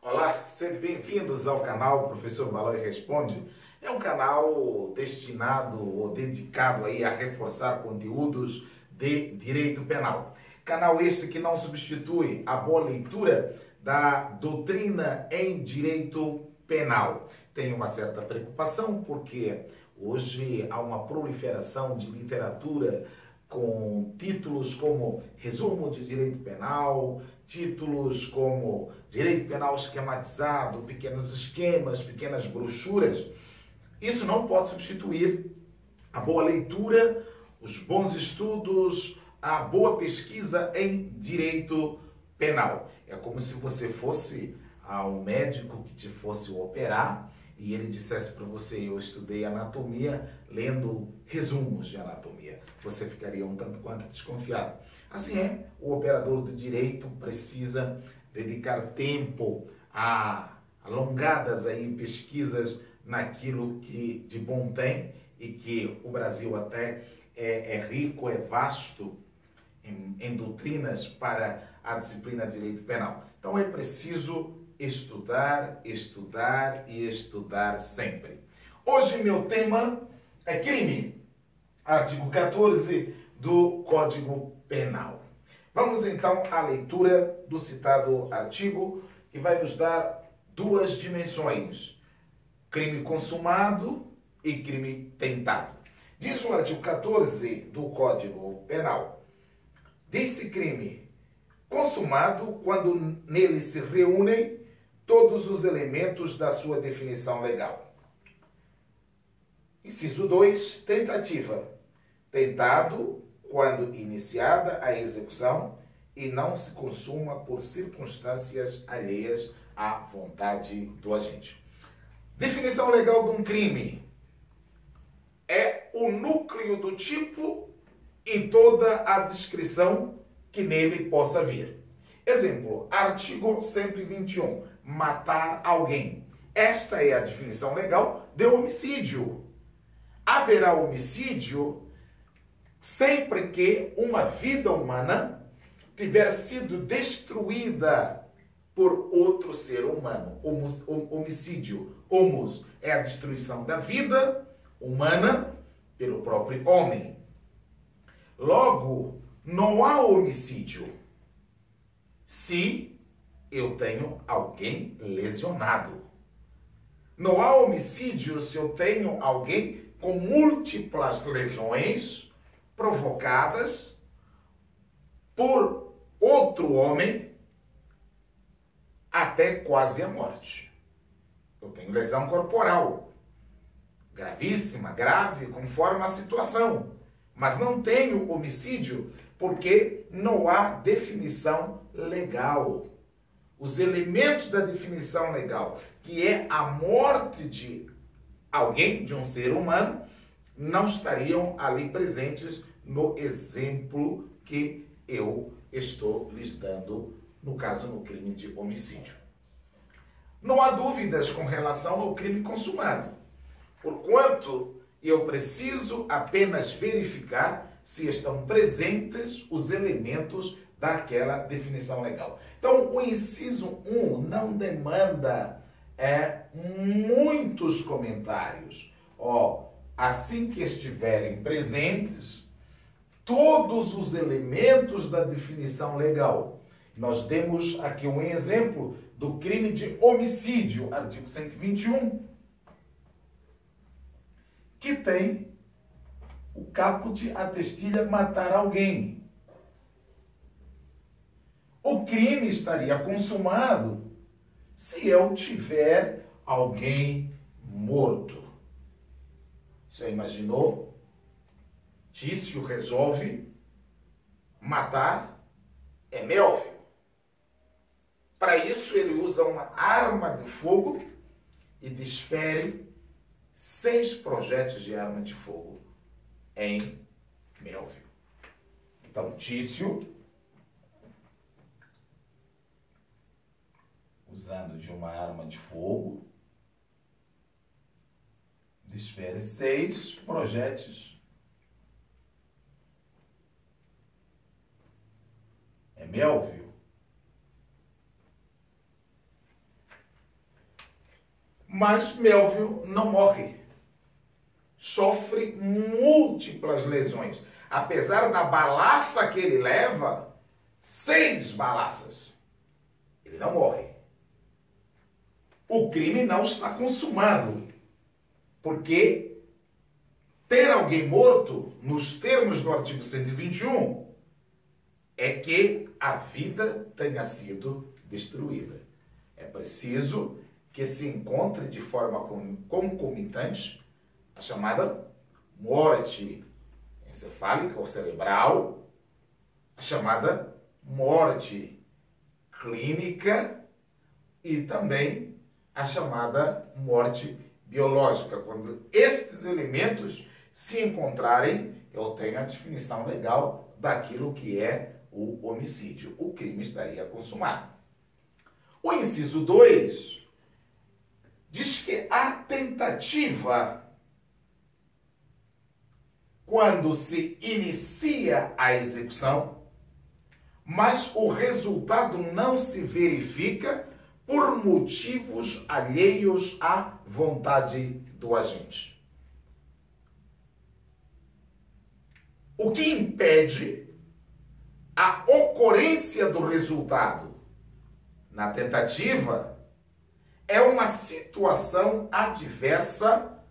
Olá, sejam bem-vindos ao canal Professor Balói Responde. É um canal destinado ou dedicado aí a reforçar conteúdos de direito penal. Canal este que não substitui a boa leitura da doutrina em direito penal. Tenho uma certa preocupação porque hoje há uma proliferação de literatura com títulos como Resumo de Direito Penal, títulos como Direito Penal Esquematizado, pequenos esquemas, pequenas brochuras. Isso não pode substituir a boa leitura, os bons estudos, a boa pesquisa em direito penal. É como se você fosse a um médico que te fosse operar e ele dissesse para você: eu estudei anatomia lendo resumos de anatomia. Você ficaria um tanto quanto desconfiado. Assim é, o operador do direito precisa dedicar tempo a alongadas aí pesquisas naquilo que de bom tem e que o Brasil até é rico, é vasto em doutrinas para a disciplina de direito penal. Então é preciso estudar, estudar e estudar sempre. Hoje meu tema é crime, artigo 14 do Código Penal. Vamos então à leitura do citado artigo, que vai nos dar duas dimensões: crime consumado e crime tentado. Diz o artigo 14 do Código Penal: diz-se crime consumado quando nele se reúnem todos os elementos da sua definição legal. Inciso 2, tentativa. Tentado quando iniciada a execução e não se consuma por circunstâncias alheias à vontade do agente. Definição legal de um crime é o núcleo do tipo e toda a descrição que nele possa vir. Exemplo, artigo 121, matar alguém. Esta é a definição legal de homicídio. Haverá homicídio sempre que uma vida humana tiver sido destruída por outro ser humano. Homicídio, homos, é a destruição da vida humana pelo próprio homem. Logo, não há homicídio se eu tenho alguém lesionado. Não há homicídio se eu tenho alguém com múltiplas lesões provocadas por outro homem até quase a morte. Eu tenho lesão corporal, gravíssima, grave, conforme a situação, mas não tenho homicídio porque não há definição legal. Os elementos da definição legal, que é a morte de alguém, de um ser humano, não estariam ali presentes no exemplo que eu estou lhes dando, no caso, no crime de homicídio. Não há dúvidas com relação ao crime consumado, porquanto eu preciso apenas verificar se estão presentes os elementos daquela definição legal. Então, o inciso 1 não demanda muitos comentários. Assim que estiverem presentes todos os elementos da definição legal. Nós demos aqui um exemplo do crime de homicídio, artigo 121, que tem o caput atestilha matar alguém. O crime estaria consumado se eu tiver alguém morto. Você imaginou? Tício resolve matar Emelvio. Para isso ele usa uma arma de fogo e desfere 6 projéteis de arma de fogo em Melvio. Então, Tício, usando de uma arma de fogo, desfere 6 projéteis em Melvio. Mas Melvio não morre. Sofre múltiplas lesões. Apesar da balaça que ele leva, 6 balaças, ele não morre. O crime não está consumado, porque ter alguém morto, nos termos do artigo 121, é que a vida tenha sido destruída. É preciso que se encontre de forma concomitante a chamada morte encefálica ou cerebral, a chamada morte clínica e também a chamada morte biológica. Quando estes elementos se encontrarem, eu tenho a definição legal daquilo que é o homicídio. O crime estaria consumado. O inciso 2 diz que a tentativa, quando se inicia a execução, mas o resultado não se verifica por motivos alheios à vontade do agente. O que impede a ocorrência do resultado na tentativa é uma situação adversa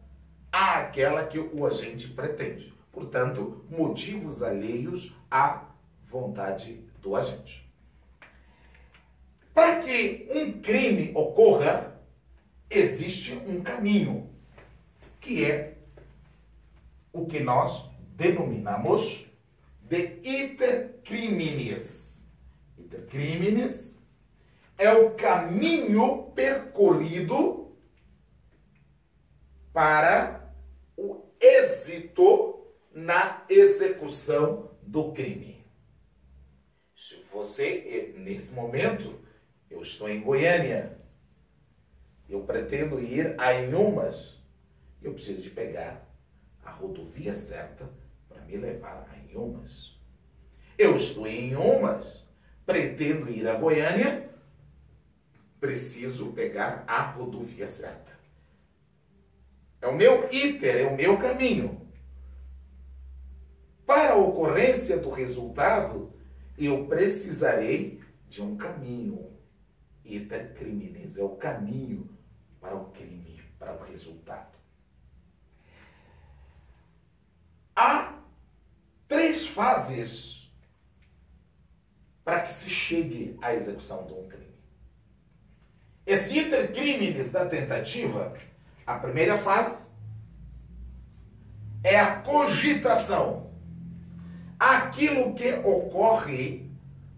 àquela que o agente pretende. Portanto, motivos alheios à vontade do agente. Para que um crime ocorra, existe um caminho, que é o que nós denominamos de iter criminis. Iter criminis é o caminho percorrido para o êxito na execução do crime. Se você, nesse momento, eu estou em Goiânia, eu pretendo ir a Inhumas, eu preciso de pegar a rodovia certa para me levar a Inhumas. Eu estou em Inhumas, pretendo ir a Goiânia, preciso pegar a rodovia certa. É o meu iter, é o meu caminho. Para a ocorrência do resultado, eu precisarei de um caminho. Iter criminis é o caminho para o crime, para o resultado. Há 3 fases para que se chegue à execução de um crime. Esse iter criminis da tentativa, a primeira fase é a cogitação. Aquilo que ocorre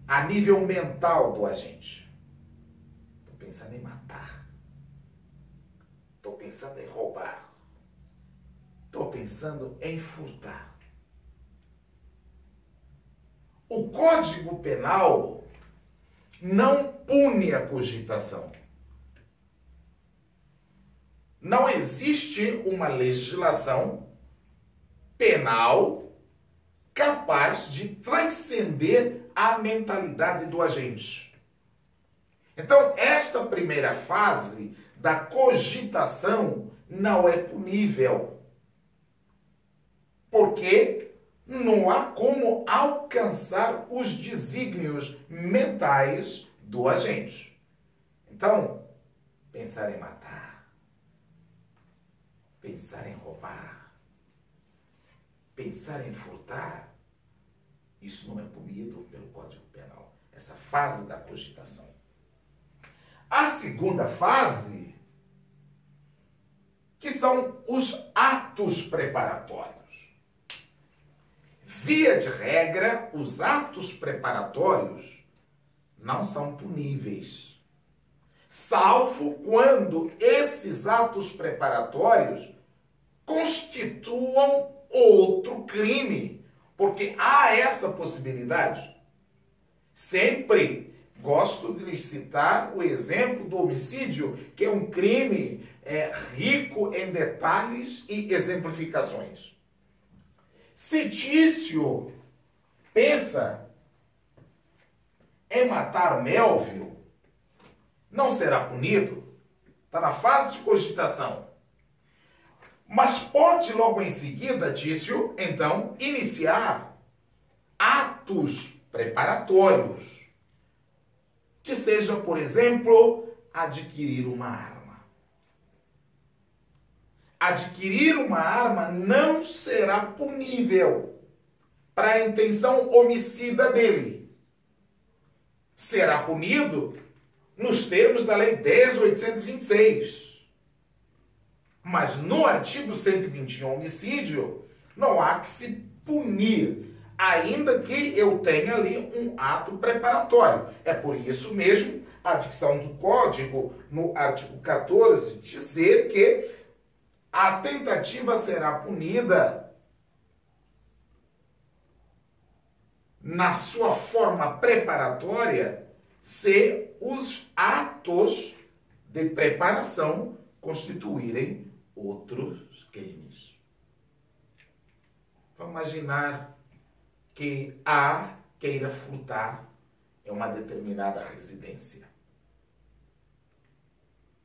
a nível mental do agente. Estou pensando em matar. Estou pensando em roubar. Estou pensando em furtar. O Código Penal não pune a cogitação. Não existe uma legislação penal capaz de transcender a mentalidade do agente. Então, esta primeira fase da cogitação não é punível, porque não há como alcançar os desígnios mentais do agente. Então, pensar em matar, pensar em roubar, pensar em furtar, isso não é punido pelo Código Penal. Essa fase da cogitação. A segunda fase, que são os atos preparatórios. Via de regra, os atos preparatórios não são puníveis, salvo quando esses atos preparatórios constituam outro crime, porque há essa possibilidade. Sempre gosto de lhes citar o exemplo do homicídio, que é um crime rico em detalhes e exemplificações. Se Tício pensa em matar Melvio, não será punido? está na fase de cogitação. Mas pode logo em seguida, Tício, então, iniciar atos preparatórios. Que seja, por exemplo, adquirir uma arma. Adquirir uma arma não será punível para a intenção homicida dele. Será punido nos termos da Lei 10.826. Mas no artigo 121, homicídio, não há que se punir, ainda que eu tenha ali um ato preparatório. É por isso mesmo a dicção do Código, no artigo 14, dizer que a tentativa será punida na sua forma preparatória se os atos de preparação constituírem outros crimes. Vamos imaginar que A queira furtar em uma determinada residência.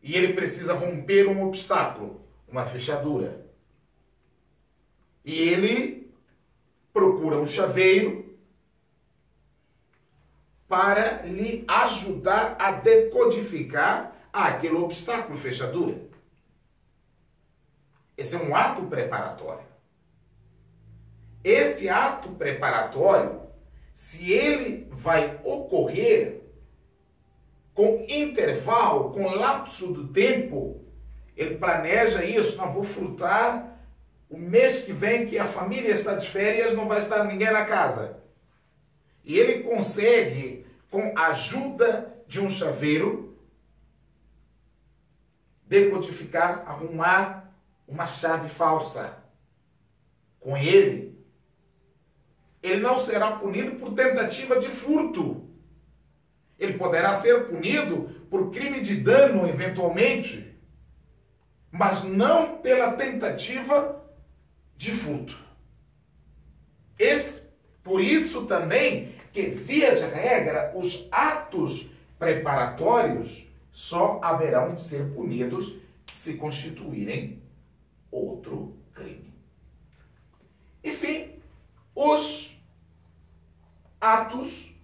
E ele precisa romper um obstáculo, uma fechadura. E ele procura um chaveiro para lhe ajudar a decodificar aquele obstáculo, fechadura. Esse é um ato preparatório. Esse ato preparatório, se ele vai ocorrer com intervalo, com lapso do tempo, ele planeja isso, não vou furtar o mês que vem que a família está de férias, não vai estar ninguém na casa. E ele consegue, com a ajuda de um chaveiro, decodificar, arrumar uma chave falsa. Com ele não será punido por tentativa de furto. Ele poderá ser punido por crime de dano, eventualmente, mas não pela tentativa de furto. Por isso também que, via de regra, os atos preparatórios só haverão de ser punidos se constituírem outro crime. Enfim, os atos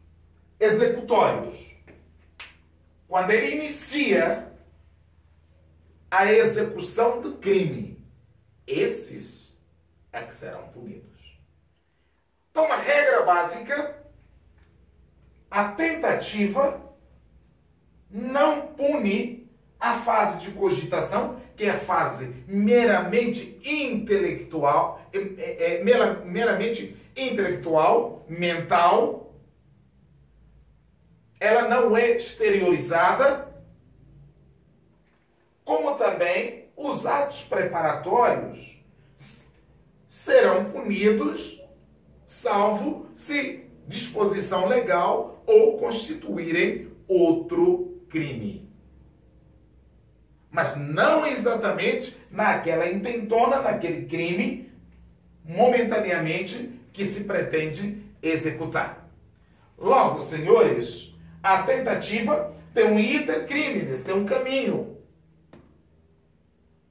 executórios. Quando ele inicia a execução do crime, esses é que serão punidos. Então, a regra básica, a tentativa não pune a fase de cogitação, que é a fase meramente intelectual, mental. Ela não é exteriorizada, como também os atos preparatórios serão punidos, salvo se disposição legal ou constituírem outro crime. Mas não exatamente naquela intentona, naquele crime, momentaneamente, que se pretende executar. Logo, senhores, a tentativa tem um iter criminis, tem um caminho.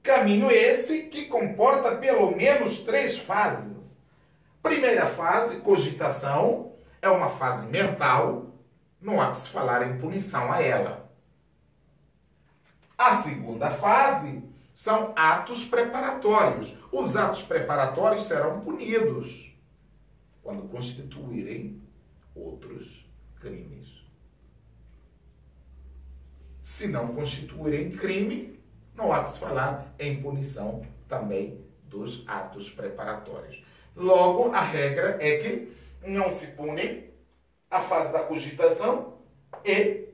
Caminho esse que comporta pelo menos 3 fases. Primeira fase, cogitação, é uma fase mental, não há que se falar em punição a ela. A segunda fase são atos preparatórios. Os atos preparatórios serão punidos quando constituírem outros crimes. Se não constituírem crime, não há que se falar em punição também dos atos preparatórios. Logo, a regra é que não se pune a fase da cogitação e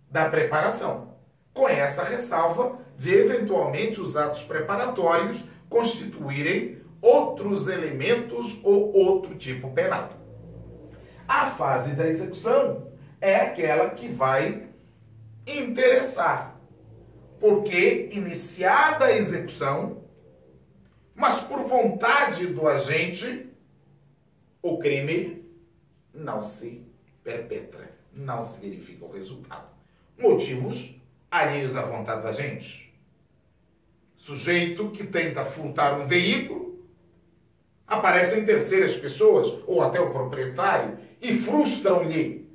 da preparação, com essa ressalva de, eventualmente, os atos preparatórios constituírem outros elementos ou outro tipo penal. A fase da execução é aquela que vai interessar, porque iniciada a execução, mas por vontade do agente, o crime não se perpetra, não se verifica o resultado. Motivos alheios à vontade da gente. Sujeito que tenta furtar um veículo, aparecem terceiras pessoas, ou até o proprietário, e frustram-lhe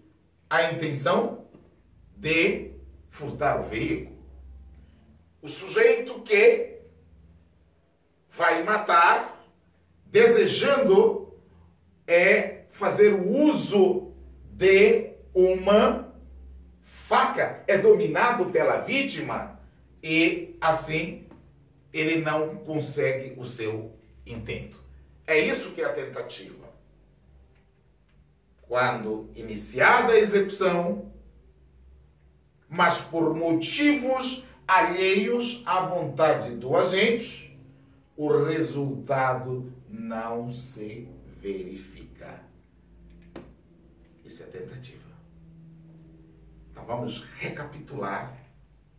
a intenção de furtar o veículo. O sujeito que vai matar, desejando fazer o uso de uma faca, é dominado pela vítima e, assim, ele não consegue o seu intento. É isso que é a tentativa. Quando iniciada a execução, mas por motivos alheios à vontade do agente, o resultado não se verifica. Isso é tentativa. Então vamos recapitular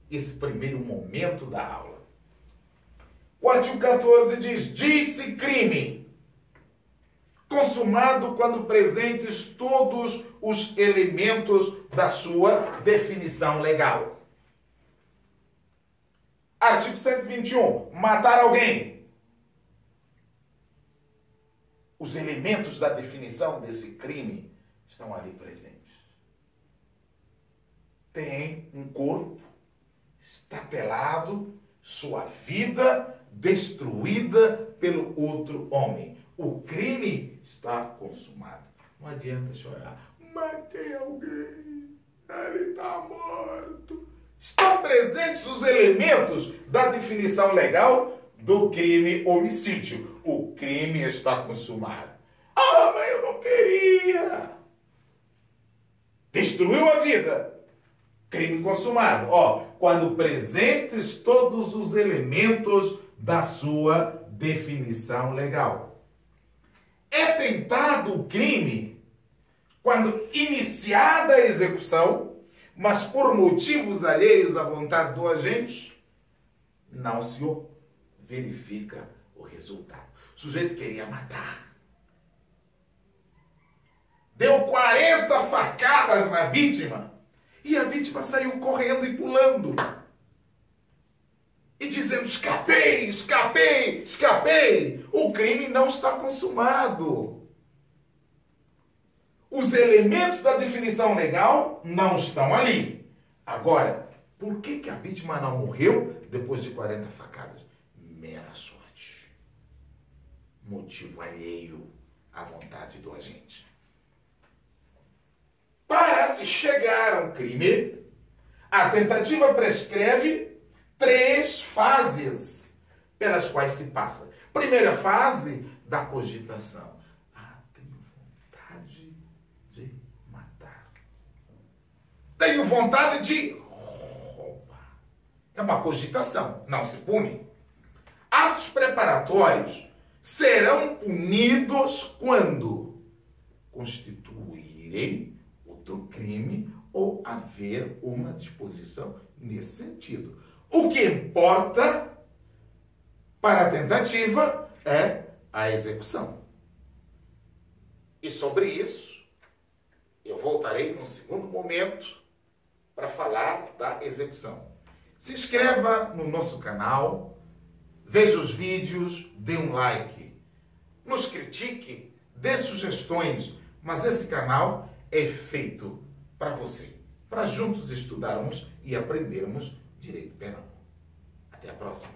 esse primeiro momento da aula. O artigo 14 diz: diz-se crime consumado quando presentes todos os elementos da sua definição legal. Artigo 121. Matar alguém. Os elementos da definição desse crime estão ali presentes. Tem um corpo estatelado, sua vida destruída pelo outro homem. O crime está consumado. Não adianta chorar. Matei alguém, ele está morto. Estão presentes os elementos da definição legal do crime homicídio. O crime está consumado. Ah, mas eu não queria. Destruiu a vida. Crime consumado. Quando presentes todos os elementos da sua definição legal. É tentado o crime quando iniciada a execução, mas por motivos alheios à vontade do agente, não se verifica o resultado. O sujeito queria matar. Deu 40 facadas na vítima e a vítima saiu correndo e pulando. E dizendo: escapei, escapei, escapei. O crime não está consumado. Os elementos da definição legal não estão ali. Agora, por que a vítima não morreu depois de 40 facadas? Mera sorte. Motivo alheio à vontade do agente. Para se chegar a um crime, a tentativa prescreve 3 fases pelas quais se passa. Primeira fase, da cogitação. Tenho vontade de matar. Tenho vontade de roubar. É uma cogitação, não se pune. Atos preparatórios serão punidos quando constituírem outro crime ou haver uma disposição nesse sentido. O que importa para a tentativa é a execução. E sobre isso, eu voltarei num segundo momento para falar da execução. Se inscreva no nosso canal, veja os vídeos, dê um like, nos critique, dê sugestões, mas esse canal é feito para você, para juntos estudarmos e aprendermos direito penal. Até a próxima.